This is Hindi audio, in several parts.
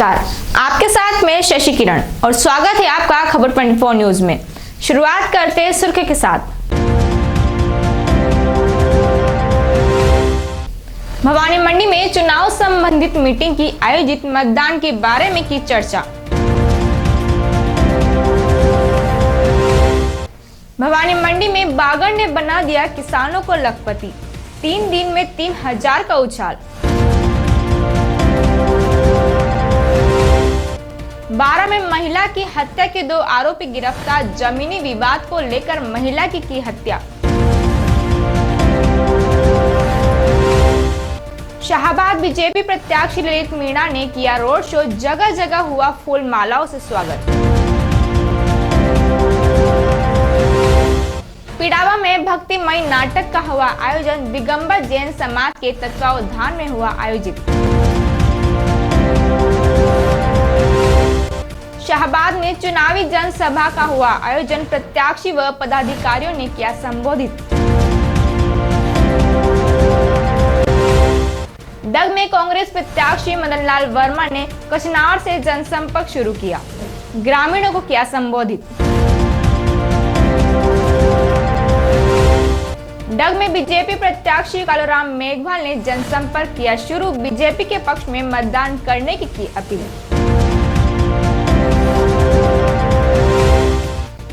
नमस्कार, आपके साथ मैं शशि किरण और स्वागत है आपका खबर 24 न्यूज में। शुरुआत करते हैं सुर्खी के साथ। भवानी मंडी में चुनाव संबंधित मीटिंग की आयोजित, मतदान के बारे में की चर्चा। भवानी मंडी में बागर ने बना दिया किसानों को लखपति, 3 दिन में 3000 का उछाल। 12 में महिला की हत्या के 2 आरोपी गिरफ्तार, जमीनी विवाद को लेकर महिला की हत्या। शाहबाद बीजेपी प्रत्याशी ललित मीणा ने किया रोड शो, जगह जगह हुआ फूल मालाओं से स्वागत। पिड़ावा में भक्तिमय नाटक का हुआ आयोजन, दिगंबर जैन समाज के तत्वावधान में हुआ आयोजित। शाहबाद में चुनावी जनसभा का हुआ आयोजन, प्रत्याशी व पदाधिकारियों ने किया संबोधित। डग में कांग्रेस प्रत्याशी मदन लाल वर्मा ने कचनार से जनसंपर्क शुरू किया, ग्रामीणों को किया संबोधित। डग में बीजेपी प्रत्याशी कालूराम मेघवाल ने जनसंपर्क किया शुरू, बीजेपी के पक्ष में मतदान करने की अपील।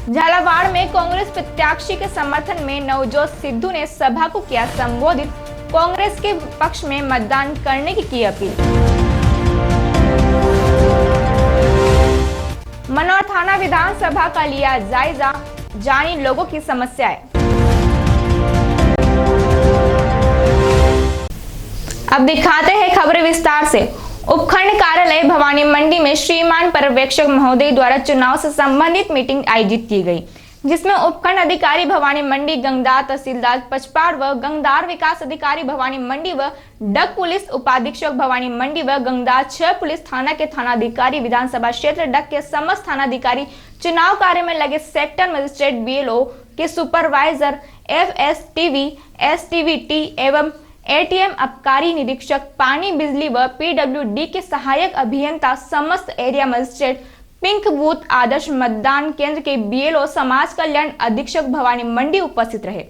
झालावाड़ में कांग्रेस प्रत्याशी के समर्थन में नवजोत सिद्धू ने सभा को किया संबोधित, कांग्रेस के पक्ष में मतदान करने की अपील। मनोर थाना विधानसभा का लिया जायजा, जानी लोगों की समस्याएं। अब दिखाते हैं खबरें विस्तार से। उपखंड कार्यालय भवानी मंडी में श्रीमान पर्यवेक्षक महोदय द्वारा चुनाव से संबंधित मीटिंग आयोजित की गई, जिसमें उपखंड अधिकारी भवानी मंडी, गंगदार तहसीलदार पचपाड़ व गंगदार विकास अधिकारी भवानी मंडी व डग पुलिस उपाधीक्षक भवानी मंडी व गंगदार 6 पुलिस थाना के थानाधिकारी, विधानसभा क्षेत्र डग के समस्त थानाधिकारी, चुनाव कार्य में लगे सेक्टर मजिस्ट्रेट, बीएलओ के सुपरवाइजर, एफएसटीवी, एसटीवीटी एवं एटीएम आबकारी निरीक्षक, पानी बिजली व पीडब्ल्यूडी के सहायक अभियंता, समस्त एरिया मजिस्ट्रेट, पिंक बूथ, आदर्श मतदान केंद्र के बीएलओ, समाज कल्याण अधीक्षक भवानी मंडी उपस्थित रहे।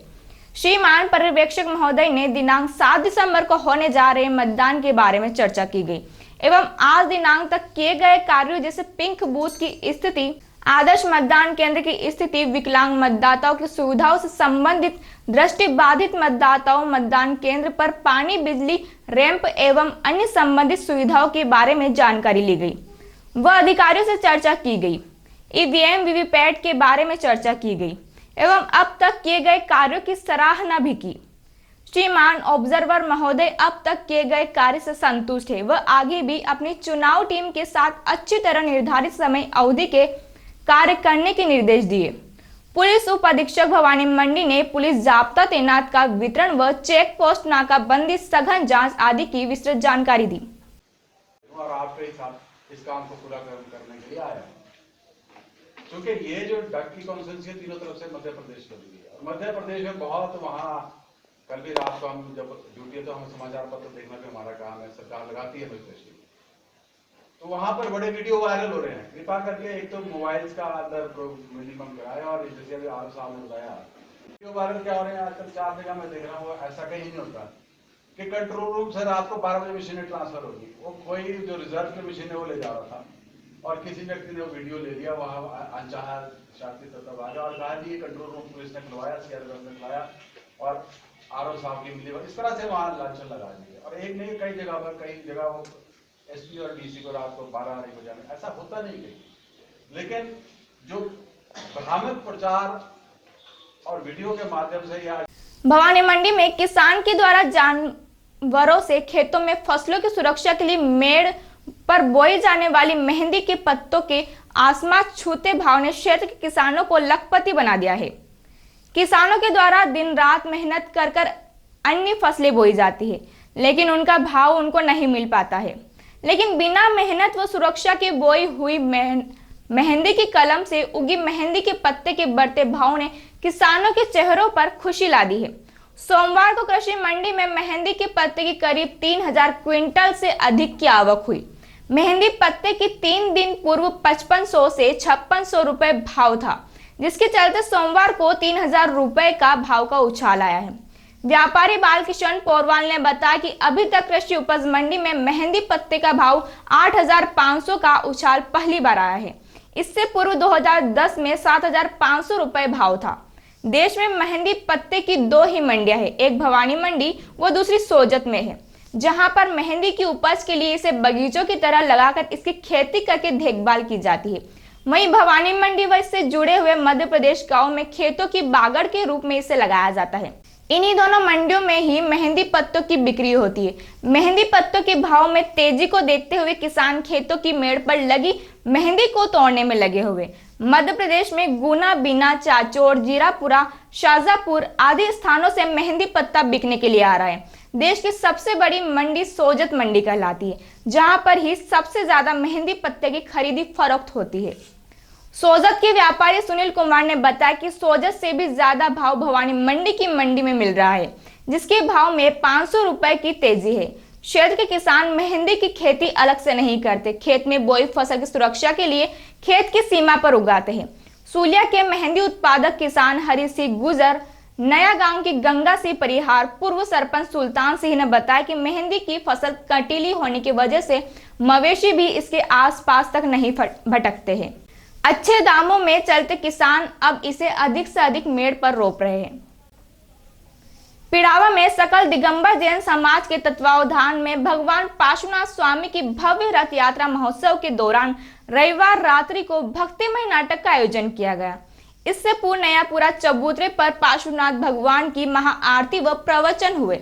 श्रीमान पर्यवेक्षक महोदय ने दिनांक 7 दिसंबर को होने जा रहे मतदान के बारे में चर्चा की गई एवं आज दिनांक तक किए गए कार्यों जैसे पिंक बूथ की स्थिति, आदर्श मतदान केंद्र की स्थिति, विकलांग मतदाताओं की सुविधाओं से संबंधित, दृष्टि बाधित मतदाताओं मतदान केंद्र पर पानी, बिजली, रैंप एवं अन्य संबंधित सुविधाओं के बारे में जानकारी ली गई व अधिकारियों से चर्चा की गई। ईवीएम, वीवीपैट के बारे में चर्चा की गई एवं अब तक किए गए कार्यों की सराहना भी की। श्रीमान ऑब्जर्वर महोदय अब तक किए गए कार्य से संतुष्ट है व आगे भी अपनी चुनाव टीम के साथ अच्छी तरह निर्धारित समय अवधि के कार्य करने के निर्देश दिए। पुलिस उप अधीक्षक भवानी मंडी ने पुलिस जाब्ता तैनात का वितरण व चेक पोस्ट, नाकाबंदी, सघन जांच आदि की विस्तृत जानकारी दी। और आपके साथ इस काम को पूरा करने के लिए आया, क्योंकि ये जो डग की कॉन्स्टिट्यूंसी है तीनों तरफ से मध्य प्रदेश को दी है और मध्य प्रदेश में बहुत, वहाँ कल भी रात को हम जब ड्यूटी है तो हमें समाचार पत्र देखना भी हमारा काम है, सरकार लगाती है स्पेशली, तो वहां पर बड़े वीडियो वायरल हो रहे हैं। कृपा करके एक तो मोबाइल्स का अंदर मिनिमम कराया और जैसे भी आप सामने बताया वीडियो वायरल क्या हो रहे हैं आजकल 4 जगह मैं देख रहा हूँ, ऐसा कहीं नहीं होता कि कंट्रोल रूम से रात को 12 बजे मशीनें ट्रांसफर होगी, वो कोई जो रिजर्व की मशीन है वो ले जा रहा था और किसी व्यक्ति ने वो वीडियो ले लिया, वहाँ अनचाहा शास्त्रीय तत्व आ गया और कहा जी ये कंट्रोल रूम पुलिस ने खुलवाया, सीआरपीएफ ने खुलवाया और आरओ साहब की मिली, इस तरह से वहाँ लांछन लगा दिए। और एक नहीं, कई जगह पर, कई जगह वो एसपी और डीसी को रात को 12 बजे, ऐसा होता नहीं कहीं, लेकिन जो भ्रामक प्रचार और वीडियो के माध्यम से या भवानी मंडी में किसान के द्वारा जानवरों से खेतों में फसलों की सुरक्षा के लिए मेड़ पर बोई जाने वाली मेहंदी के पत्तों के आसमान छूते भाव ने क्षेत्र के किसानों को लखपति बना दिया है। किसानों के द्वारा दिन रात मेहनत कर कर अन्य फसलें बोई जाती है, लेकिन उनका भाव उनको नहीं मिल पाता है। लेकिन बिना मेहनत व सुरक्षा के बोई हुई मेहंदी की कलम से उगी मेहंदी के पत्ते के बढ़ते भाव ने किसानों के चेहरों पर खुशी ला दी है। सोमवार को कृषि मंडी में मेहंदी के पत्ते की करीब 3000 क्विंटल से अधिक की आवक हुई। मेहंदी पत्ते की 3 दिन पूर्व 5500 से 5600 रुपए भाव था, जिसके चलते सोमवार को 3000 रुपए का भाव का उछाल आया है। व्यापारी बालकिशन पोरवाल ने बताया कि अभी तक कृषि उपज मंडी में मेहंदी पत्ते का भाव 8500 का उछाल पहली बार आया है। इससे पूर्व 2010 में 7500 रुपए भाव था। देश में मेहंदी पत्ते की 2 ही मंडियां हैं, एक भवानी मंडी व दूसरी सोजत में है, जहां पर मेहंदी की उपज के लिए इसे बगीचों की तरह लगाकर इसकी खेती करके देखभाल की जाती है। वहीं भवानी मंडी व इससे जुड़े हुए मध्य प्रदेश गाँव में खेतों की बागड़ के रूप में इसे लगाया जाता है। इन्हीं दोनों मंडियों में ही मेहंदी पत्तों की बिक्री होती है। मेहंदी पत्तों के भाव में तेजी को देखते हुए किसान खेतों की मेड़ पर लगी मेहंदी को तोड़ने में लगे हुए। मध्य प्रदेश में गुना, बीना, चाचौड़, जीरापुरा, शाजापुर आदि स्थानों से मेहंदी पत्ता बिकने के लिए आ रहा है। देश की सबसे बड़ी मंडी सोजत मंडी कहलाती है, जहां पर ही सबसे ज्यादा मेहंदी पत्ते की खरीदी फरोख्त होती है। सोजत के व्यापारी सुनील कुमार ने बताया कि सोजत से भी ज्यादा भाव भवानी मंडी की मंडी में मिल रहा है, जिसके भाव में 500 रुपए की तेजी है। क्षेत्र के किसान मेहंदी की खेती अलग से नहीं करते, खेत में बोई फसल की सुरक्षा के लिए खेत की सीमा पर उगाते हैं। सूलिया के मेहंदी उत्पादक किसान हरि सिंह गुजर, नया गांव की गंगा सिंह परिहार, पूर्व सरपंच सुल्तान सिंह ने बताया कि मेहंदी की फसल कटीली होने की वजह से मवेशी भी इसके आसपास तक नहीं भटकते हैं। अच्छे दामों में चलते किसान अब इसे अधिक से अधिक मेड़ पर रोप रहे हैं। पिड़ावा में सकल दिगंबर जैन समाज के तत्वावधान में भगवान पार्श्वनाथ स्वामी की भव्य रथ यात्रा महोत्सव के दौरान रविवार रात्रि को भक्तिमय नाटक का आयोजन किया गया। इससे पूर्व नयापुरा चबूतरे पर पार्श्वनाथ भगवान की महाआरती व प्रवचन हुए।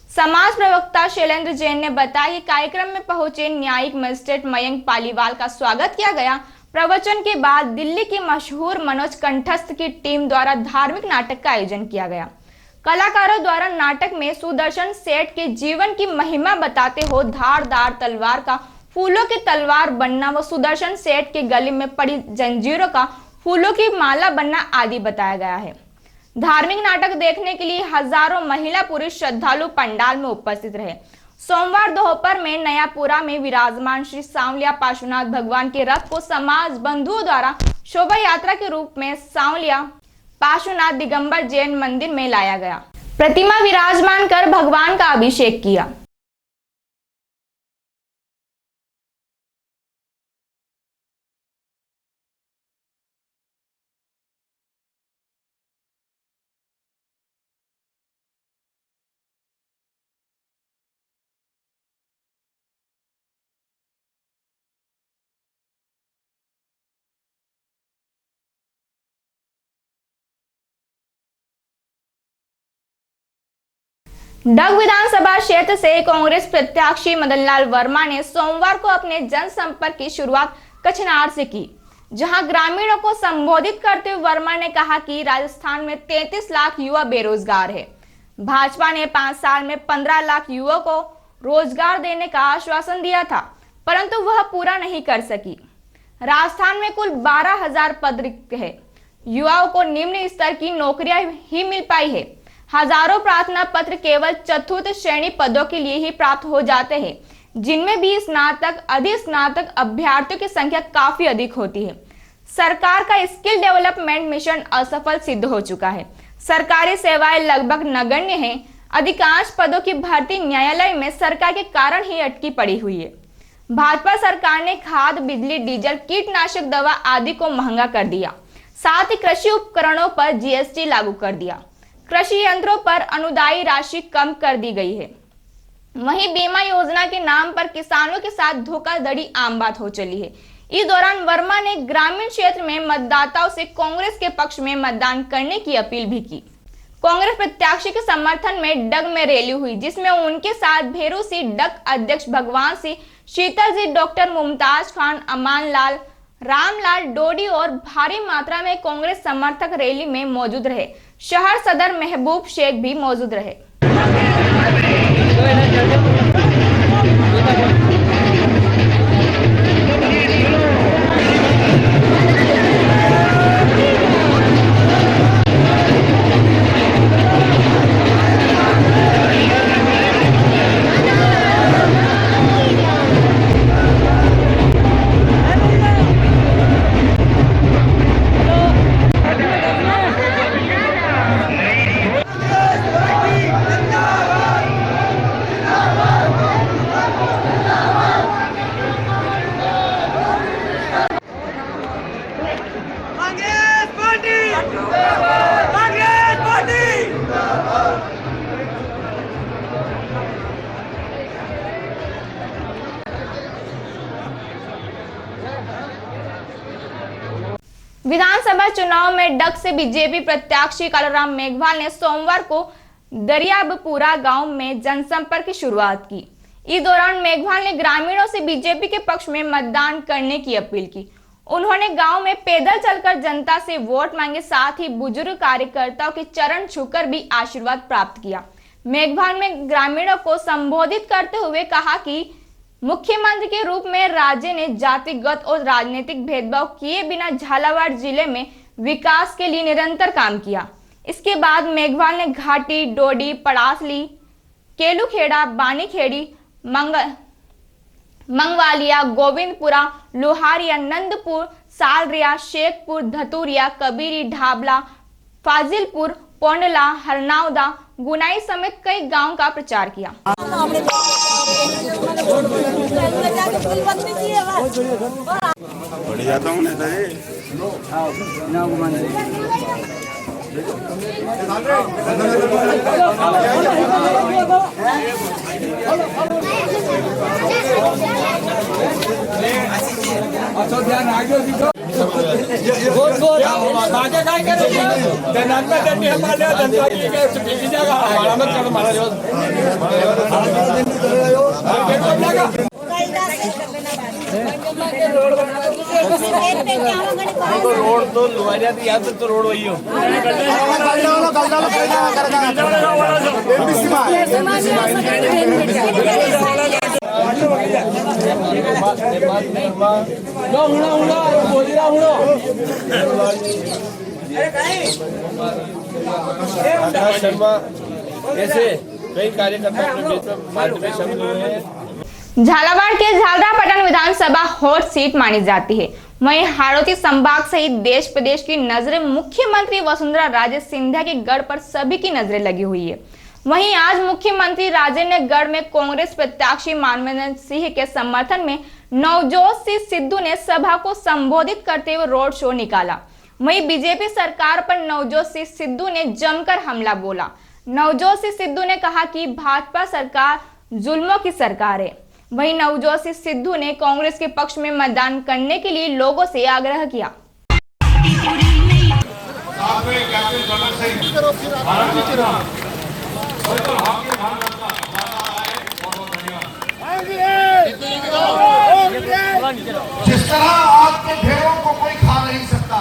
समाज प्रवक्ता शैलेंद्र जैन ने बताया कि कार्यक्रम में पहुंचे न्यायिक मजिस्ट्रेट मयंक पालीवाल का स्वागत किया गया। प्रवचन के बाद दिल्ली की मशहूर मनोज कंठस्थ की टीम द्वारा धार्मिक नाटक का आयोजन किया गया। कलाकारों द्वारा नाटक में सुदर्शन सेठ के जीवन की महिमा बताते हो धारदार तलवार का फूलों की तलवार बनना व सुदर्शन सेठ के गले में पड़ी जंजीरों का फूलों की माला बनना आदि बताया गया है। धार्मिक नाटक देखने के लिए हजारों महिला पुरुष श्रद्धालु पंडाल में उपस्थित रहे। सोमवार दोपहर में नयापुरा में विराजमान श्री सांवलिया पार्श्वनाथ भगवान के रथ को समाज बंधुओं द्वारा शोभा यात्रा के रूप में सांवलिया पार्श्वनाथ दिगंबर जैन मंदिर में लाया गया। प्रतिमा विराजमान कर भगवान का अभिषेक किया। डग विधानसभा क्षेत्र से कांग्रेस प्रत्याशी मदनलाल वर्मा ने सोमवार को अपने जनसंपर्क की शुरुआत कचनार से की, जहां ग्रामीणों को संबोधित करते हुए वर्मा ने कहा कि राजस्थान में 33 लाख युवा बेरोजगार है। भाजपा ने 5 साल में 15 लाख युवाओं को रोजगार देने का आश्वासन दिया था, परंतु वह पूरा नहीं कर सकी। राजस्थान में कुल 12,000 पद रिक्त है। युवाओं को निम्न स्तर की नौकरियां ही मिल पाई है। हजारों प्रार्थना पत्र केवल चतुर्थ श्रेणी पदों के लिए ही प्राप्त हो जाते हैं, जिनमें भी स्नातक अधिस्नातक अभ्यर्थियों की संख्या काफी अधिक होती है। सरकार का स्किल डेवलपमेंट मिशन असफल सिद्ध हो चुका है। सरकारी सेवाएं लगभग नगण्य हैं। अधिकांश पदों की भर्ती न्यायालय में सरकार के कारण ही अटकी पड़ी हुई है। भाजपा सरकार ने खाद, बिजली, डीजल, कीटनाशक दवा आदि को महंगा कर दिया। साथ ही कृषि उपकरणों पर जीएसटी लागू कर दिया। कृषि यंत्रों पर अनुदायी राशि कम कर दी गई है। वहीं बीमा योजना के नाम पर किसानों के साथ धोखाधड़ी आम बात हो चली है। इस दौरान वर्मा ने ग्रामीण क्षेत्र में मतदाताओं से कांग्रेस के पक्ष में मतदान करने की अपील भी की। कांग्रेस प्रत्याशी के समर्थन में डग में रैली हुई, जिसमें उनके साथ भेरू सिंह, डग अध्यक्ष भगवान सिंह, शीतल जी, डॉक्टर मुमताज खान, अमान लाल, रामलाल डोडी और भारी मात्रा में कांग्रेस समर्थक रैली में मौजूद रहे। शहर सदर महबूब शेख भी मौजूद रहे। विधानसभा चुनाव में डग से बीजेपी प्रत्याशी कालूराम मेघवाल ने सोमवार को दरियाबपुरा गांव में जनसंपर्क की शुरुआत की। इस दौरान मेघवाल ने ग्रामीणों से बीजेपी के पक्ष में मतदान करने की अपील की। उन्होंने गांव में पैदल चलकर जनता से वोट मांगे, साथ ही बुजुर्ग कार्यकर्ताओं के चरण छूकर भी आशीर्वाद प्राप्त किया। मेघवाल ने ग्रामीणों को संबोधित करते हुए कहा कि मुख्यमंत्री के रूप में राज्य ने जातिगत और राजनीतिक भेदभाव किए बिना झालावाड़ जिले में विकास के लिए निरंतर काम किया। इसके बाद मेघवाल ने घाटी, डोडी, पड़ासली, केलूखेड़ा, बानीखेड़ी, मंगवालिया, गोविंदपुरा, लोहारिया, नंदपुर, सालरिया, शेखपुर, धतुरिया, कबीरी, ढाबला, फाजिलपुर, पोंडला, हरनावदा, गुनाई समेत कई गांवों का प्रचार किया। बढ़ जाता हूँ नेता जी। रोड तो लुवारिया थी, यहाँ तक तो रोड वही हो। शर्मा ऐसे कई कार्यकर्ता अपने बीच में पार्टी में शामिल हुए हैं। झालावाड़ के झालरापाटन विधानसभा हॉट सीट मानी जाती है। वहीं हाड़ौती संभाग सहित देश प्रदेश की नजरें मुख्यमंत्री वसुंधरा राजे सिंधिया के गढ़ पर सभी की नजरें लगी हुई है। वहीं आज मुख्यमंत्री राजे ने गढ़ में कांग्रेस प्रत्याशी मानवेंद्र सिंह के समर्थन में नवजोत सिंह सिद्धू ने सभा को संबोधित करते हुए रोड शो निकाला। वहीं बीजेपी सरकार पर नवजोत सिंह सिद्धू ने जमकर हमला बोला। नवजोत सिंह सिद्धू ने कहा कि भाजपा सरकार जुल्मों की सरकार है। वहीं नवजोत सिंह सिद्धू ने कांग्रेस के पक्ष में मतदान करने के लिए लोगों से आग्रह किया। जिस तरह आग के ढेरों को कोई खा नहीं सकता,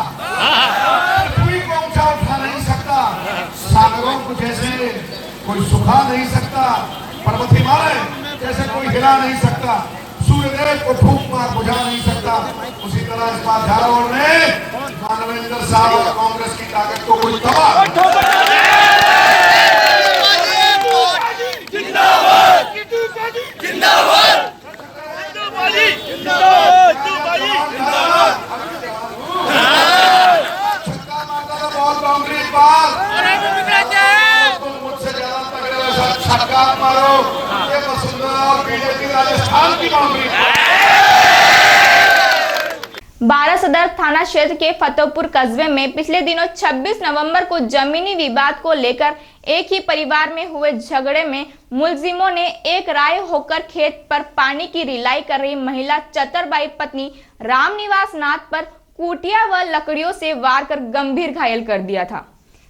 पृथ्वी को ऊंचा उठा नहीं सकता, सागरों को जैसे कोई सुखा नहीं सकता, पर्वत हिमालय जैसे कोई हिला नहीं सकता, सूर्यदेव को फूंक मार बुझा नहीं सकता, उसी तरह इस बार झालावाड़ में मानवेंद्र साहब और कांग्रेस की ताकत को कोई तबाह मुझसे ज्यादा तगड़े छक्का मारो, ये वसुंधरा और बीजेपी राजस्थान की बाउंड्री। बारा सदर थाना क्षेत्र के फतेहपुर कस्बे में पिछले दिनों 26 नवंबर को जमीनी विवाद को लेकर एक ही परिवार में हुए झगड़े में मुलजिमों ने एक राय होकर खेत पर पानी की रिलाई कर रही महिला चतरबाई पत्नी रामनिवास नाथ पर कुटिया व लकड़ियों से वार कर गंभीर घायल कर दिया था,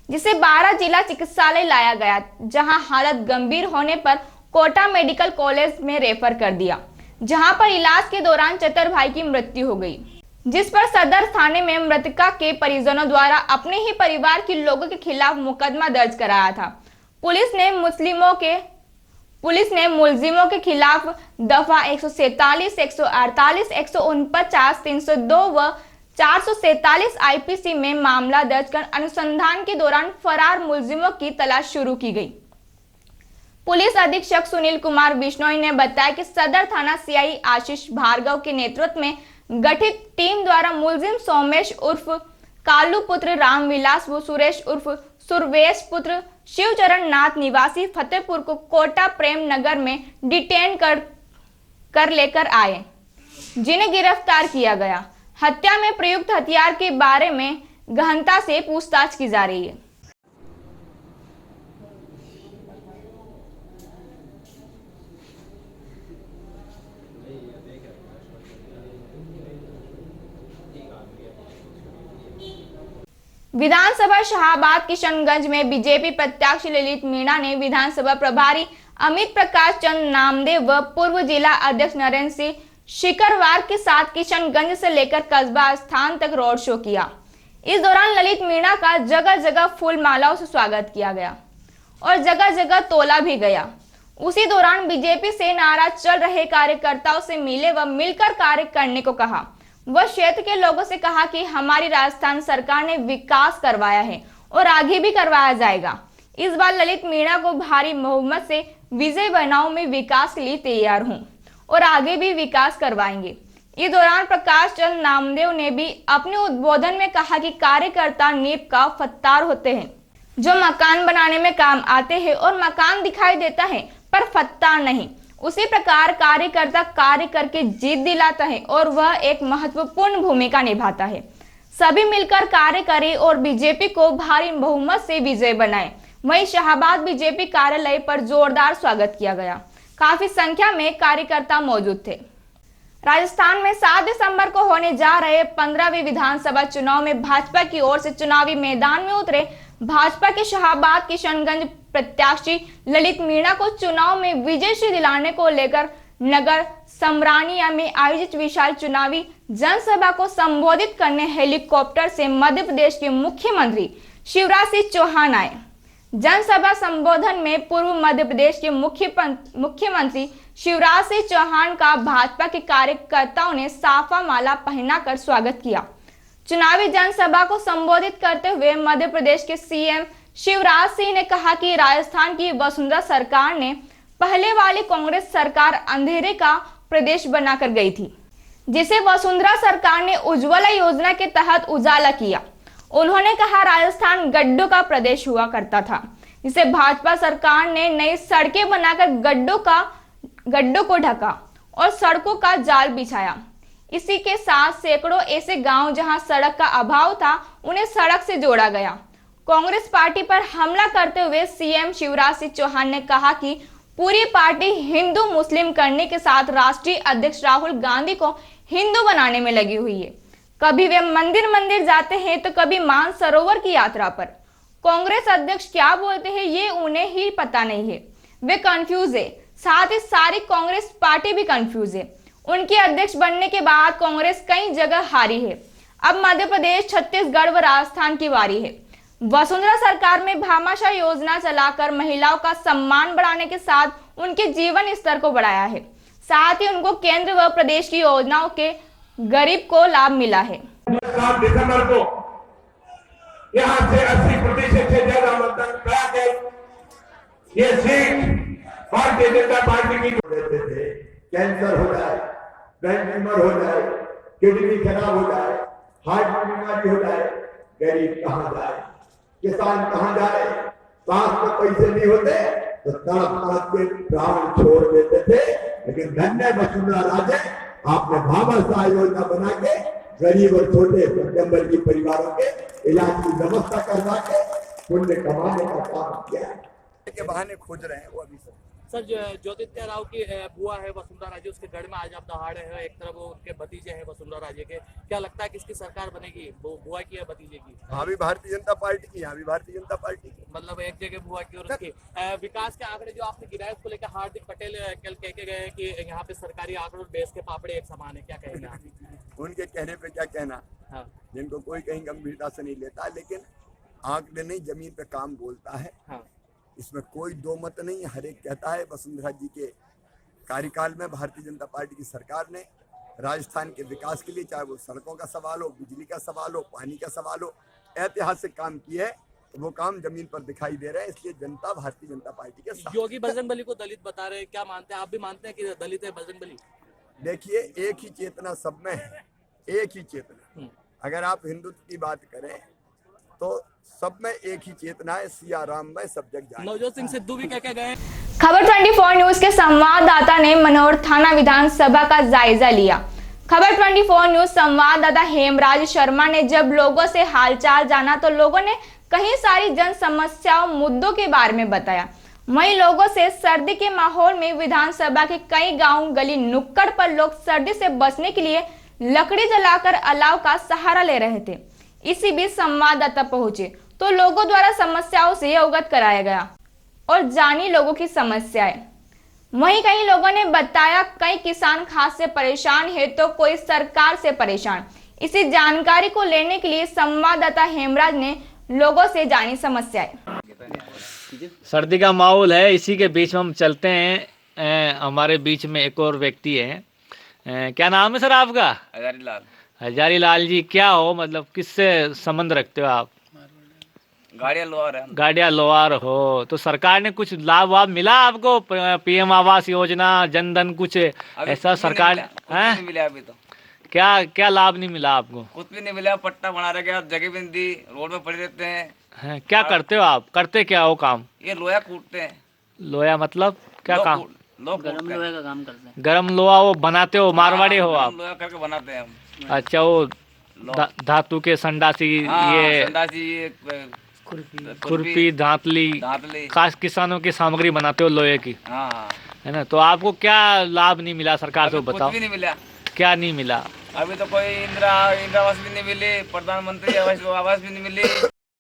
जिसे बारा जिला चिकित्सालय लाया गया, जहां हालत गंभीर होने पर कोटा मेडिकल कॉलेज में रेफर कर दिया, जहां पर इलाज के दौरान चतरभाई की मृत्यु हो गई, जिस पर सदर थाने में मृतका के परिजनों द्वारा अपने ही परिवार के लोगों के खिलाफ मुकदमा दर्ज कराया था। पुलिस ने मुलजिमों के खिलाफ दफा 147, 148, 149, 302 व 447 आईपीसी में मामला दर्ज कर अनुसंधान के दौरान फरार मुलजिमों की तलाश शुरू की गई। पुलिस अधीक्षक सुनील कुमार बिश्नोई ने बताया कि सदर थाना सीआई आशीष भार्गव के नेतृत्व में गठित टीम द्वारा मुलजिम सोमेश उर्फ कालू पुत्र रामविलास व सुरेश उर्फ सुरवेश पुत्र शिवचरण नाथ निवासी फतेहपुर को कोटा प्रेम नगर में डिटेन कर लेकर आए, जिन्हें गिरफ्तार किया गया। हत्या में प्रयुक्त हथियार के बारे में गहनता से पूछताछ की जा रही है। विधानसभा शाहबाद किशनगंज में बीजेपी प्रत्याशी ललित मीणा ने विधानसभा प्रभारी अमित प्रकाश चंद नामदेव व पूर्व जिला अध्यक्ष नरेंद्र सिंह शिकरवार के साथ किशनगंज से लेकर कस्बा स्थान तक रोड शो किया। इस दौरान ललित मीणा का जगह जगह फूल मालाओं से स्वागत किया गया और जगह जगह तोला भी गया। उसी दौरान बीजेपी से नाराज चल रहे कार्यकर्ताओं से मिले व मिलकर कार्य करने को कहा। वह क्षेत्र के लोगों से कहा कि हमारी राजस्थान सरकार ने विकास करवाया है और आगे भी करवाया जाएगा। इस बार ललित मीणा को भारी बहुमत से विजय बनाओ, में विकास के लिए तैयार हूं और आगे भी विकास करवाएंगे। इस दौरान प्रकाश चंद नामदेव ने भी अपने उद्बोधन में कहा कि कार्यकर्ता नींव का फत्तार होते हैं, जो मकान बनाने में काम आते हैं और मकान दिखाई देता है पर फत्तार नहीं। उसी प्रकार कार्यकर्ता कार्य करके जीत दिलाता है और वह एक महत्वपूर्ण भूमिका निभाता है। सभी मिलकर कार्य करें और बीजेपी को भारी बहुमत से विजय बनाए। वहीं शाहबाद बीजेपी कार्यालय पर जोरदार स्वागत किया गया। काफी संख्या में कार्यकर्ता मौजूद थे। राजस्थान में 7 दिसंबर को होने जा रहे 15वें विधानसभा चुनाव में भाजपा की ओर से चुनावी मैदान में उतरे भाजपा के शाहबाद किशनगंज प्रत्याशी ललित मीणा को चुनाव में विजयश्री दिलाने को लेकर नगर समरानिया में आयोजित विशाल चुनावी जनसभा को संबोधित करने हेलीकॉप्टर से मध्य प्रदेश के मुख्यमंत्री शिवराज सिंह चौहान आए। जनसभा संबोधन में पूर्व मध्य प्रदेश के मुख्यमंत्री शिवराज सिंह चौहान का भाजपा के कार्यकर्ताओं ने साफा माला पहनाकर स्वागत किया। चुनावी जनसभा को संबोधित करते हुए मध्य प्रदेश के सीएम शिवराज सिंह ने कहा कि राजस्थान की वसुंधरा सरकार ने पहले वाली कांग्रेस सरकार अंधेरे का प्रदेश बनाकर गई थी, जिसे वसुंधरा सरकार ने उज्ज्वला योजना के तहत उजाला किया। उन्होंने कहा राजस्थान गड्ढों का प्रदेश हुआ करता था, जिसे भाजपा सरकार ने नई सड़कें बनाकर गड्ढों को ढका और सड़कों का जाल बिछाया। इसी के साथ सैकड़ों ऐसे गांव जहां सड़क का अभाव था, उन्हें सड़क से जोड़ा गया। कांग्रेस पार्टी पर हमला करते हुए सीएम शिवराज सिंह चौहान ने कहा कि पूरी पार्टी हिंदू मुस्लिम करने के साथ राष्ट्रीय अध्यक्ष राहुल गांधी को हिंदू बनाने में लगी हुई है। कभी वे मंदिर जाते हैं तो कभी मानसरोवर की यात्रा पर। कांग्रेस अध्यक्ष क्या बोलते हैं ये उन्हें ही पता नहीं है, वे कंफ्यूज है। साथ ही सारी कांग्रेस पार्टी भी कंफ्यूज है। उनके अध्यक्ष बनने के बाद कांग्रेस कई जगह हारी है। अब मध्य प्रदेश, छत्तीसगढ़ व राजस्थान की बारी है। वसुंधरा सरकार में भामाशाह योजना चलाकर महिलाओं का सम्मान बढ़ाने के साथ उनके जीवन स्तर को बढ़ाया है। साथ ही उनको केंद्र व प्रदेश की योजनाओं के गरीब को लाभ मिला है। 7 दिसंबर को यहाँ से 80% से ज्यादा मतदान करा के ये सीट भारतीय जनता पार्टी की देते थे। कैंसर हो जाए, ब्रेन ट्यूमर हो जाए, किडनी खराब हो जाए, हार्ट की बीमारी हो जाए, गरीब कहाँ जाए, किसान कहाँ जाए। सांस में पैसे नहीं होते तो तड़प तड़प के प्राण छोड़ देते थे। लेकिन धन्य वसुंधरा राजे, आपने भामाशाह योजना बना के गरीब और छोटे मध्यम परिवारों के इलाज की व्यवस्था करवा के पुण्य कमाने का काम किया है। के बहाने खोज रहे हैं वो अभी सर ज्योतिरादित्य राव की बुआ है वसुंधरा राजे, उसके गढ़ में आज आप दहाड़े हैं। एक तरफ वो उनके भतीजे हैं वसुंधरा राजे के। क्या लगता है किसकी सरकार बनेगी, बुआ की या भतीजे की? हाँ भी भारतीय जनता पार्टी की, यहाँ भी भारतीय जनता पार्टी की। मतलब एक जगह बुआ की और उसकी। विकास के आंकड़े जो आपने गिराए उसको लेकर हार्दिक पटेल कल कह के गए कि यहाँ पे सरकारी आंकड़े और देश के पापड़े एक समान है, क्या कहेंगे आप? उनके कहने पे क्या कहना। हाँ। जिनको कोई कहीं गंभीरता से नहीं लेता, लेकिन आंकड़े नहीं, जमीन पे काम बोलता है। हाँ। इसमें कोई दो मत नहीं। हर एक कहता है वसुंधरा जी के कार्यकाल में भारतीय जनता पार्टी की सरकार ने राजस्थान के विकास के लिए, चाहे वो सड़कों का सवाल हो, बिजली का सवाल हो, पानी का सवाल हो, ऐतिहासिक काम किए है। तो वो काम जमीन पर दिखाई दे रहे हैं। इसलिए जनता भारतीय जनता पार्टी के साथ। योगी बजरंगबली को दलित बता रहे हैं, क्या मानते हैं? आप भी मानते हैं कि दलित है बजरंगबली? देखिए, एक ही चेतना सब में है, एक ही चेतना। अगर आप हिंदुत्व की बात करें तो सब में एक ही चेतना है, सिया राम में सब जग जाए। नवजोत सिंह सिद्धू भी कह गए। खबर 24 न्यूज के संवाददाता ने मनोहर थाना विधानसभा का जायजा लिया। खबर 24 न्यूज संवाददाता हेमराज शर्मा ने जब लोगों से हालचाल जाना तो लोगों ने कई सारी जन समस्याओं मुद्दों के बारे में बताया। वहीं लोगों से सर्दी के माहौल में विधानसभा के कई गांव गली नुक्कड़ पर लोग सर्दी से बचने के लिए लकड़ी जलाकर अलाव का सहारा ले रहे थे। इसी बीच संवाददाता पहुंचे तो लोगों द्वारा समस्याओं से अवगत कराया गया और जानी लोगों की समस्याएं। वहीं कई लोगों ने बताया कई किसान खाद से परेशान है तो कोई सरकार से परेशान। इसी जानकारी को लेने के लिए संवाददाता हेमराज ने लोगों से जानी समस्याएं। सर्दी का माहौल है, इसी के बीच में हम चलते हैं। हमारे बीच में एक और व्यक्ति है। क्या नाम है सर आपका? हजारी लाल। हजारी लाल जी, क्या हो मतलब किससे संबंध रखते हो आप? गाड़ियाँ लोहार है। गाड़ियाँ लोहार हो तो सरकार ने कुछ लाभ वाभ मिला आपको? पीएम आवास योजना, जनधन, कुछ ऐसा सरकार ने? नहीं मिला अभी तो। क्या क्या लाभ नहीं मिला आपको? कुछ भी नहीं मिला। पट्टा बना रखे, जगह भी नहीं दी, रोड में पड़े रहते हैं। क्या करते हो आप? करते क्या हो काम? ये लोहा कूटते हैं। लोहा मतलब क्या काम? लोग गरम लोहे का काम करते हैं। गरम लोहा वो बनाते हो? मारवाड़ी हो आप? लोहा करके बनाते हैं हम। अच्छा, वो धातु के संडासी, ये संडासी, खुरपी, धातली, खास किसानों की सामग्री बनाते हो लोहे की, है ना? तो आपको क्या लाभ नहीं मिला सरकार से, बताओ। कुछ भी नहीं मिला। क्या नहीं मिला? अभी तो कोई इंदिरा आवास भी नहीं मिली, प्रधानमंत्री आवास भी नहीं मिली।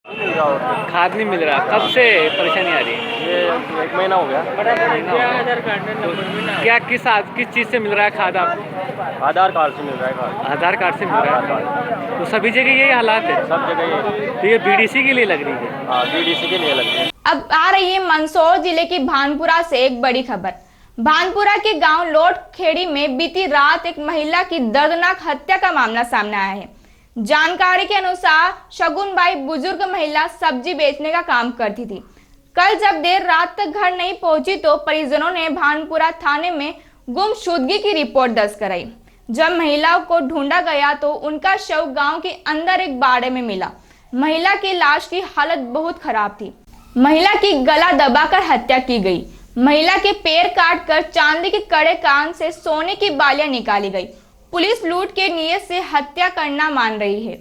खाद नहीं मिल रहा। कब से परेशानी आ रही है? ये 1 महीना हो गया। क्या किस चीज़ से मिल रहा है खाद आपको? आधार कार्ड से मिल रहा है खाद। आधार कार्ड से मिल रहा है। तो सभी जगह यही हालात है? सब जगह ये। तो ये बीडीसी के लिए लग रही है? हाँ, बीडीसी के लिए लग रही है। अब आ रही है मंदसौर जिले की भानपुरा से एक बड़ी खबर। भानपुरा के गांव लोटखेड़ी में बीती रात एक महिला की दर्दनाक हत्या का मामला सामने आया है। जानकारी के अनुसार शगुनबाई बुजुर्ग महिला सब्जी बेचने का काम करती थी। कल जब देर रात तक घर नहीं पहुंची तो परिजनों ने भानपुरा थाने में गुमशुदगी की रिपोर्ट दर्ज कराई। जब महिला को ढूंढा गया तो उनका शव गांव के अंदर एक बाड़े में मिला। महिला की लाश की हालत बहुत खराब थी। महिला की गला दबाकर हत्या की गई। महिला के पैर काटकर चांदी के कड़े कान से सोने की बालियां निकाली गई। पुलिस लूट के नियत से हत्या करना मान रही है।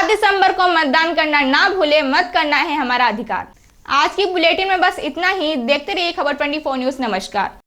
दिसंबर को मतदान करना ना भूले, मत करना है हमारा अधिकार। आज की बुलेटिन में बस इतना ही। देखते रहिए खबर 24 न्यूज़। नमस्कार।